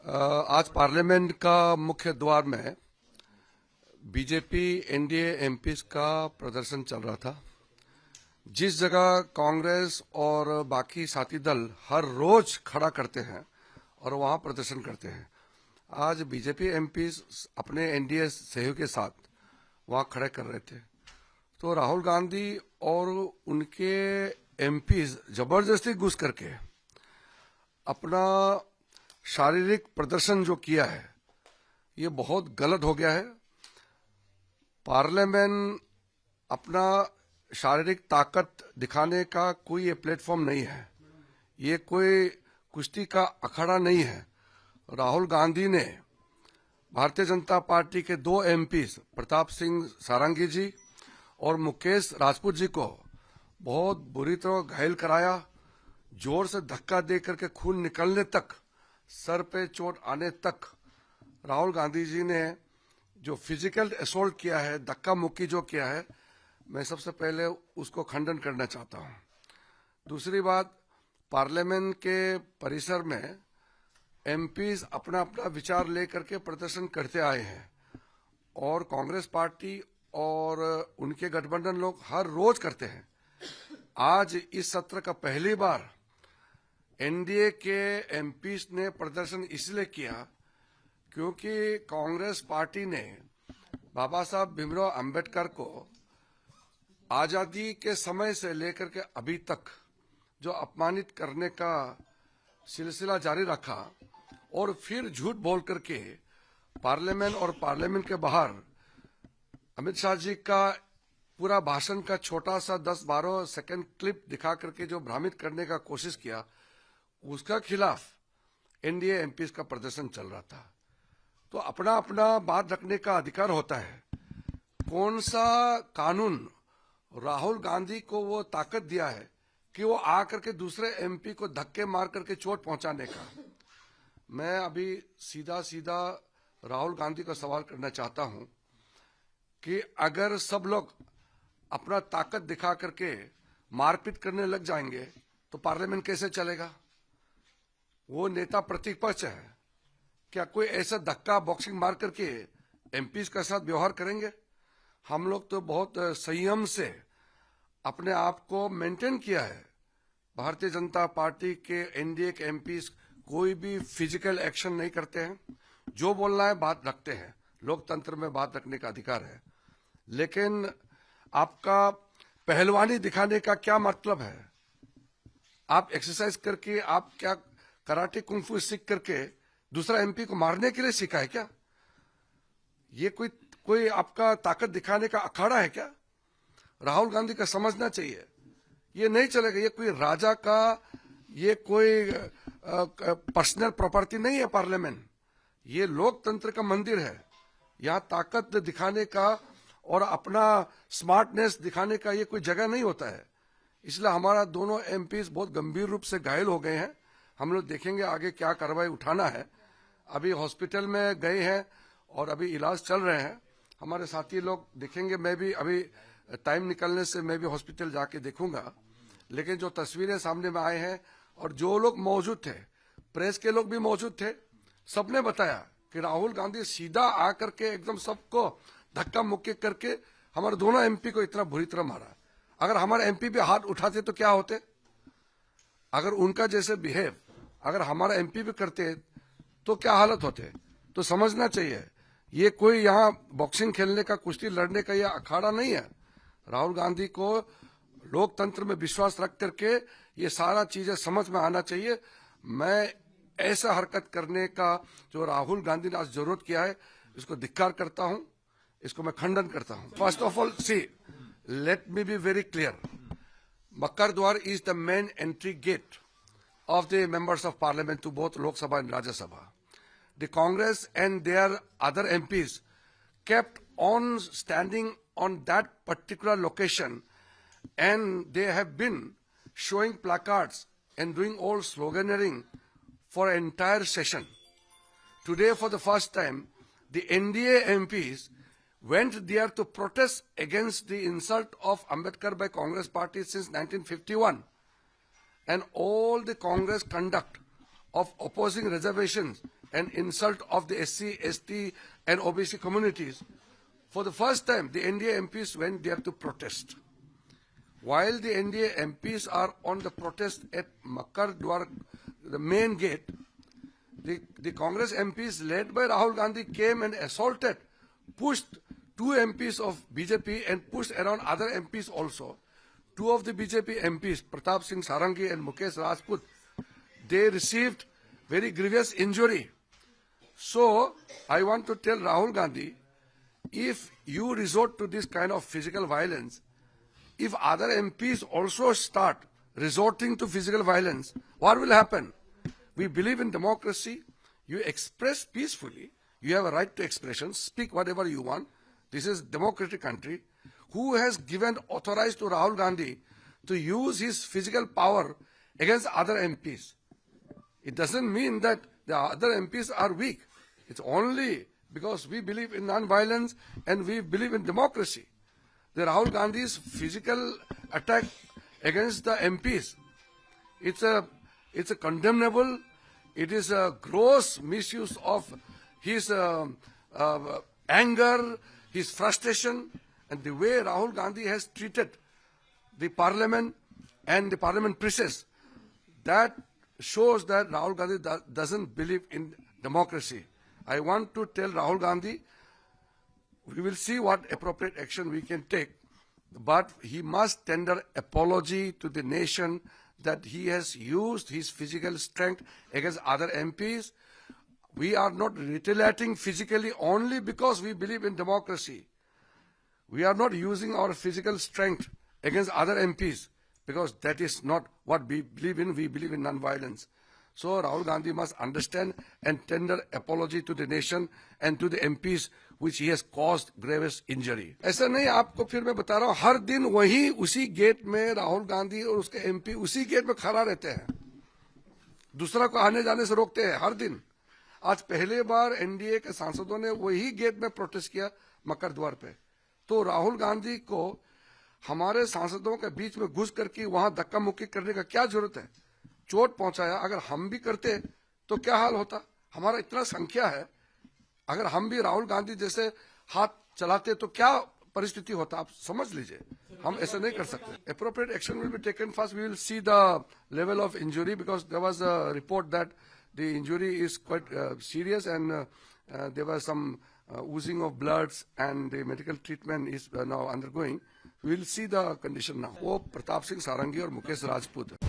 आज पार्लियामेंट का मुख्य द्वार में बीजेपी एनडीए एमपीज का प्रदर्शन चल रहा था। जिस जगह कांग्रेस और बाकी साथी दल हर रोज खड़ा करते हैं और वहां प्रदर्शन करते हैं, आज बीजेपी एमपीज अपने एनडीए सहयोग के साथ वहां खड़े कर रहे थे। तो राहुल गांधी और उनके एमपीज जबरदस्ती घुस करके अपना शारीरिक प्रदर्शन जो किया है, ये बहुत गलत हो गया है। पार्लियामेंट अपना शारीरिक ताकत दिखाने का कोई ये प्लेटफॉर्म नहीं है, ये कोई कुश्ती का अखाड़ा नहीं है। राहुल गांधी ने भारतीय जनता पार्टी के दो एमपीज प्रताप सिंह सारंगी जी और मुकेश राजपूत जी को बहुत बुरी तरह घायल कराया। जोर से धक्का दे करके खून निकलने तक, सर पे चोट आने तक राहुल गांधी जी ने जो फिजिकल असोल्ट किया है, धक्का मुक्की जो किया है, मैं सबसे पहले उसको खंडन करना चाहता हूं। दूसरी बात, पार्लियामेंट के परिसर में एमपीज अपना अपना विचार लेकर के प्रदर्शन करते आए हैं और कांग्रेस पार्टी और उनके गठबंधन लोग हर रोज करते हैं। आज इस सत्र का पहली बार एनडीए के एमपीज ने प्रदर्शन इसलिए किया क्योंकि कांग्रेस पार्टी ने बाबा साहब भीमराव अंबेडकर को आजादी के समय से लेकर के अभी तक जो अपमानित करने का सिलसिला जारी रखा और फिर झूठ बोल करके पार्लियामेंट और पार्लियामेंट के बाहर अमित शाह जी का पूरा भाषण का छोटा सा 10-12 सेकंड क्लिप दिखा करके जो भ्रमित करने का कोशिश किया, उसका खिलाफ एनडीए एमपीज का प्रदर्शन चल रहा था। तो अपना अपना बात रखने का अधिकार होता है। कौन सा कानून राहुल गांधी को वो ताकत दिया है कि वो आकर के दूसरे एमपी को धक्के मार करके चोट पहुंचाने का? मैं अभी सीधा सीधा राहुल गांधी को सवाल करना चाहता हूं कि अगर सब लोग अपना ताकत दिखा करके मारपीट करने लग जाएंगे तो पार्लियामेंट कैसे चलेगा? वो नेता प्रतिपक्ष है, क्या कोई ऐसा धक्का बॉक्सिंग मार करके एमपीज के साथ व्यवहार करेंगे? हम लोग तो बहुत संयम से अपने आप को मेंटेन किया है। भारतीय जनता पार्टी के एनडीए के एमपीज कोई भी फिजिकल एक्शन नहीं करते हैं। जो बोलना है बात रखते हैं, लोकतंत्र में बात रखने का अधिकार है। लेकिन आपका पहलवानी दिखाने का क्या मतलब है? आप एक्सरसाइज करके, आप क्या कराटे कुंफू सीख करके दूसरा एमपी को मारने के लिए सीखा है क्या? ये कोई आपका ताकत दिखाने का अखाड़ा है क्या? राहुल गांधी का समझना चाहिए, ये नहीं चलेगा। ये कोई राजा का, ये कोई पर्सनल प्रॉपर्टी नहीं है पार्लियामेंट। ये लोकतंत्र का मंदिर है। यहाँ ताकत दिखाने का और अपना स्मार्टनेस दिखाने का ये कोई जगह नहीं होता है। इसलिए हमारा दोनों एमपीज बहुत गंभीर रूप से घायल हो गए हैं। हम लोग देखेंगे आगे क्या कार्रवाई उठाना है। अभी हॉस्पिटल में गए हैं और अभी इलाज चल रहे हैं। हमारे साथी लोग देखेंगे, मैं भी अभी टाइम निकलने से मैं भी हॉस्पिटल जाके देखूंगा। लेकिन जो तस्वीरें सामने में आए हैं और जो लोग मौजूद थे, प्रेस के लोग भी मौजूद थे, सबने बताया कि राहुल गांधी सीधा आकर के एकदम सबको धक्का मुक्की करके हमारे दोनों एमपी को इतना बुरी तरह मारा। अगर हमारे एमपी भी हाथ उठाते तो क्या होते? अगर उनका जैसे बिहेव अगर हमारा एमपी भी करते तो क्या हालत होते? तो समझना चाहिए, ये कोई यहाँ बॉक्सिंग खेलने का, कुश्ती लड़ने का यह अखाड़ा नहीं है। राहुल गांधी को लोकतंत्र में विश्वास रख करके ये सारा चीजें समझ में आना चाहिए। मैं ऐसा हरकत करने का जो राहुल गांधी ने आज जरूरत किया है, इसको धिक्कार करता हूं, इसको मैं खंडन करता हूं। First of all, see, let me be very clear, Makar Dwar is the main entry gate of the members of parliament to both Lok Sabha and Rajya Sabha. The Congress and their other MPs kept on standing on that particular location, and they have been showing placards and doing all sloganeering for an entire session. Today, for the first time, the NDA MPs went there to protest against the insult of Ambedkar by Congress party since 1951. And all the Congress conduct of opposing reservations and insult of the SC, ST and OBC communities, for the first time the NDA MPs went there to protest. While the NDA MPs are on the protest at Makkar Dwar, the main gate, the Congress MPs led by Rahul Gandhi came and assaulted, pushed two MPs of BJP and pushed around other MPs also. Two of the BJP MPs, Pratap Singh Sarangi and Mukesh Rajput, they received very grievous injury. So I want to tell Rahul Gandhi, if you resort to this kind of physical violence, if other MPs also start resorting to physical violence, what will happen? We believe in democracy. You express peacefully. You have a right to expression. Speak whatever you want. This is a democratic country. Who has given authorized to Rahul Gandhi to use his physical power against other MPs? It doesn't mean that the other MPs are weak. It's only because we believe in non-violence and we believe in democracy. The Rahul Gandhi's physical attack against the MPs, it's a condemnable, it is a gross misuse of his anger, his frustration, and the way Rahul Gandhi has treated the parliament and the parliament process, that shows that Rahul Gandhi doesn't believe in democracy. I want to tell Rahul Gandhi, we will see what appropriate action we can take, but he must tender apology to the nation that he has used his physical strength against other MPs. We are not retaliating physically only because we believe in democracy. We are not using our physical strength against other MPs because that is not what we believe in. We believe in non-violence. So Rahul Gandhi must understand and tender apology to the nation and to the MPs which he has caused grievous injury. ऐसा नहीं, आपको फिर मैं बता रहा हूँ, हर दिन वही उसी गेट में राहुल गांधी और उसके एमपी उसी गेट में खड़ा रहते हैं, दूसरा को आने जाने से रोकते हैं हर दिन. आज पहले बार एनडीए के सांसदों ने वही गेट में प्रोटेस्ट किया मकर द्वार पे. तो राहुल गांधी को हमारे सांसदों के बीच में घुस करके वहां धक्का मुक्की करने का क्या जरूरत है? चोट पहुंचाया. अगर हम भी करते तो क्या हाल होता? हमारा इतना संख्या है, अगर हम भी राहुल गांधी जैसे हाथ चलाते तो क्या परिस्थिति होता? आप समझ लीजिए. हम ऐसा नहीं कर सकते. Appropriate action will be taken. First we will see the level of injury because there was a report that the injury is quite serious and there was some oozing of bloods and the medical treatment is now undergoing. We will see the condition now. वो प्रताप सिंह सारंगी और मुकेश राजपूत.